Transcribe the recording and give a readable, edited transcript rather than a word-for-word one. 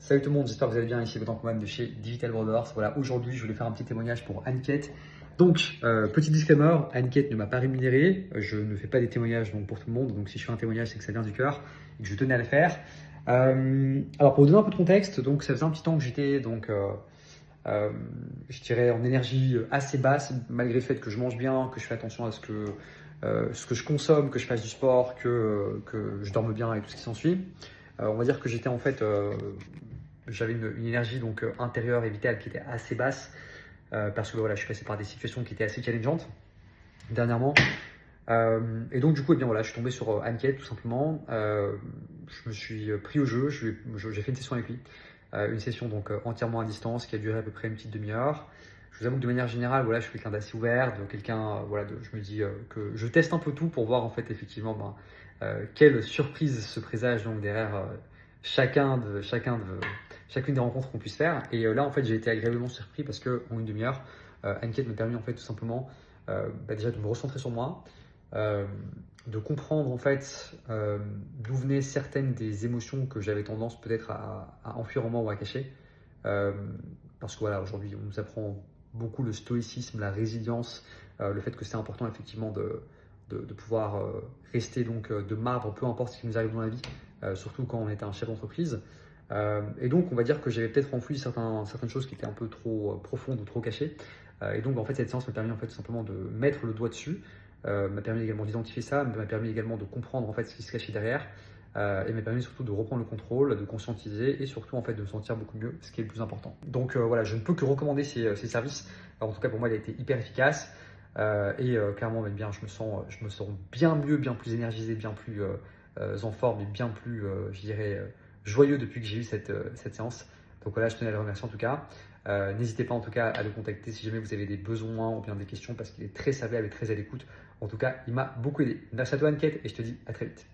Salut tout le monde, j'espère que vous allez bien. Ici Gautran Coman de chez Digital Brothers. Voilà, aujourd'hui je voulais faire un petit témoignage pour Aniket. Donc, petit disclaimer, Aniket ne m'a pas rémunéré. Je ne fais pas des témoignages donc, pour tout le monde. Donc, si je fais un témoignage, c'est que ça vient du cœur et que je tenais à le faire. Alors, pour vous donner un peu de contexte, donc ça faisait un petit temps que j'étais je dirais en énergie assez basse, malgré le fait que je mange bien, que je fais attention à ce que je consomme, que je fasse du sport, que je dorme bien et tout ce qui s'ensuit. On va dire que j'étais en fait, j'avais une énergie donc intérieure et vitale qui était assez basse parce que voilà, je suis passé par des situations qui étaient assez challengeantes dernièrement. Et donc du coup, eh bien voilà, je suis tombé sur Aniket tout simplement. Je me suis pris au jeu, j'ai fait une session avec lui, une session donc entièrement à distance qui a duré à peu près une petite demi-heure. Je vous avoue que de manière générale, voilà, je suis quelqu'un d'assez ouvert, de quelqu'un, je me dis que je teste un peu tout pour voir en fait effectivement quelle surprise se présage donc derrière chacune des rencontres qu'on puisse faire. Et là en fait, j'ai été agréablement surpris parce que en une demi-heure, Aniket m'a permis en fait tout simplement déjà de me recentrer sur moi, euh, de comprendre en fait d'où venaient certaines des émotions que j'avais tendance peut-être à enfuir en moi ou à cacher. Euh, Parce que voilà, aujourd'hui, on nous apprend beaucoup le stoïcisme, la résilience, le fait que c'est important effectivement de pouvoir rester donc de marbre, peu importe ce qui nous arrive dans la vie, surtout quand on est un chef d'entreprise. Et donc, on va dire que j'avais peut-être enfoui certaines choses qui étaient un peu trop profondes ou trop cachées. Et donc, en fait, cette séance m'a permis en fait, tout simplement de mettre le doigt dessus, m'a permis également d'identifier ça, m'a permis également de comprendre en fait, ce qui se cachait derrière, et m'a permis surtout de reprendre le contrôle, de conscientiser et surtout en fait, de me sentir beaucoup mieux, ce qui est le plus important. Donc voilà, je ne peux que recommander ces services. Alors, en tout cas, pour moi, il a été hyper efficace. Clairement, même bien, je me sens bien mieux, bien plus énergisé, bien plus en forme et bien plus, je dirais, joyeux depuis que j'ai eu cette séance. Donc voilà, je tenais à le remercier en tout cas. N'hésitez pas en tout cas à le contacter si jamais vous avez des besoins ou bien des questions parce qu'il est très serviable et très à l'écoute. En tout cas, il m'a beaucoup aidé. Merci à toi Anket et je te dis à très vite.